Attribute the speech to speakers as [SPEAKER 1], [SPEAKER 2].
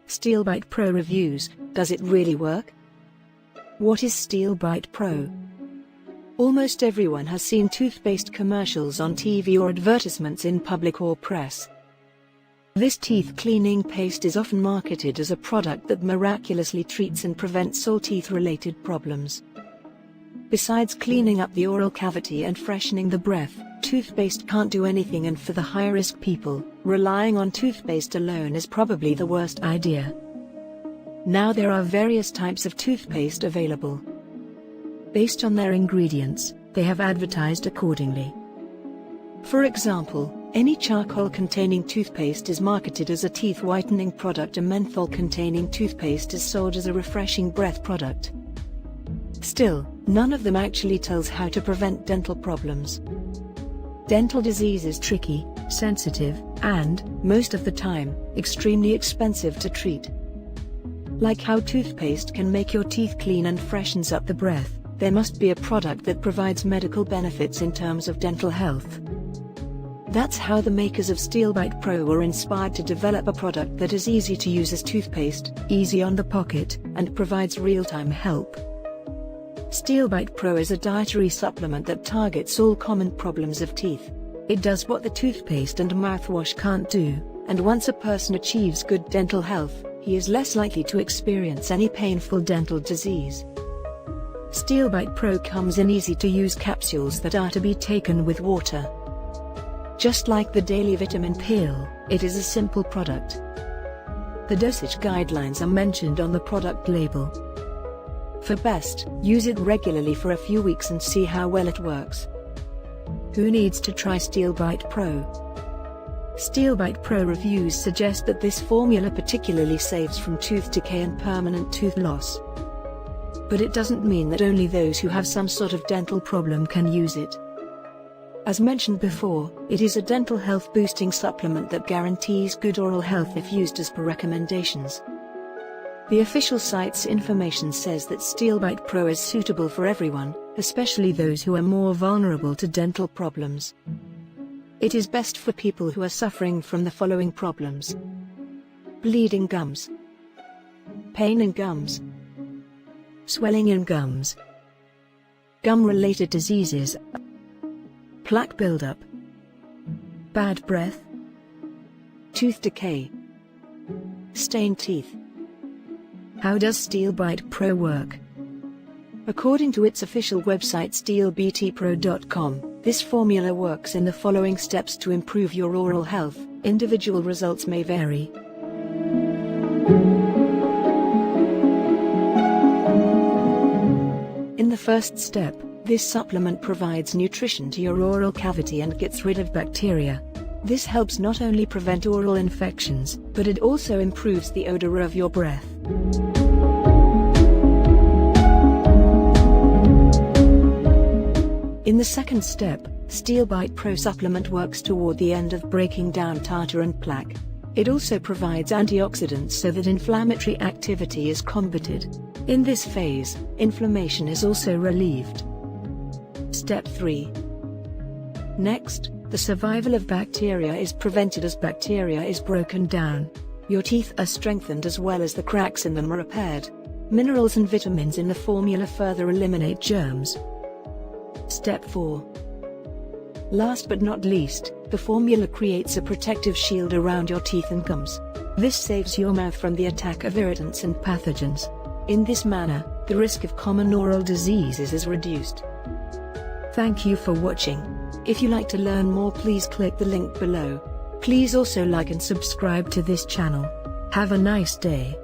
[SPEAKER 1] SteelBite Pro reviews. Does it really work? What is SteelBite Pro? Almost everyone has seen toothpaste commercials on TV or advertisements in public or press. This teeth cleaning paste is often marketed as a product that miraculously treats and prevents all teeth-related problems. Besides cleaning up the oral cavity and freshening the breath, toothpaste can't do anything, and for the high-risk people, relying on toothpaste alone is probably the worst idea. Now there are various types of toothpaste available. Based on their ingredients, they have advertised accordingly. For example, any charcoal-containing toothpaste is marketed as a teeth-whitening product. A menthol-containing toothpaste is sold as a refreshing breath product. Still, none of them actually tells how to prevent dental problems. Dental disease is tricky, sensitive, and, most of the time, extremely expensive to treat. Like how toothpaste can make your teeth clean and freshens up the breath, there must be a product that provides medical benefits in terms of dental health. That's how the makers of SteelBite Pro were inspired to develop a product that is easy to use as toothpaste, easy on the pocket, and provides real-time help. SteelBite Pro is a dietary supplement that targets all common problems of teeth. It does what the toothpaste and mouthwash can't do, and once a person achieves good dental health, he is less likely to experience any painful dental disease. SteelBite Pro comes in easy-to-use capsules that are to be taken with water. Just like the daily vitamin pill, it is a simple product. The dosage guidelines are mentioned on the product label. For best, use it regularly for a few weeks and see how well it works. Who needs to try SteelBite Pro? SteelBite Pro reviews suggest that this formula particularly saves from tooth decay and permanent tooth loss. But it doesn't mean that only those who have some sort of dental problem can use it. As mentioned before, it is a dental health boosting supplement that guarantees good oral health if used as per recommendations. The official site's information says that SteelBite Pro is suitable for everyone, especially those who are more vulnerable to dental problems. It is best for people who are suffering from the following problems: bleeding gums, pain in gums, swelling in gums, gum-related diseases, plaque buildup, bad breath, tooth decay, stained teeth. How does SteelBite Pro work? According to its official website steelbtpro.com, this formula works in the following steps to improve your oral health. Individual results may vary. In the first step, this supplement provides nutrition to your oral cavity and gets rid of bacteria. This helps not only prevent oral infections, but it also improves the odor of your breath. In the second step, SteelBite Pro supplement works toward the end of breaking down tartar and plaque. It also provides antioxidants so that inflammatory activity is combated. In this phase, inflammation is also relieved. Step 3. Next, the survival of bacteria is prevented as bacteria is broken down. Your teeth are strengthened as well as the cracks in them are repaired. Minerals and vitamins in the formula further eliminate germs. Step 4. Last but not least, the formula creates a protective shield around your teeth and gums. This saves your mouth from the attack of irritants and pathogens. In this manner, the risk of common oral diseases is reduced. Thank you for watching. If you like to learn more, please click the link below. Please also like and subscribe to this channel. Have a nice day.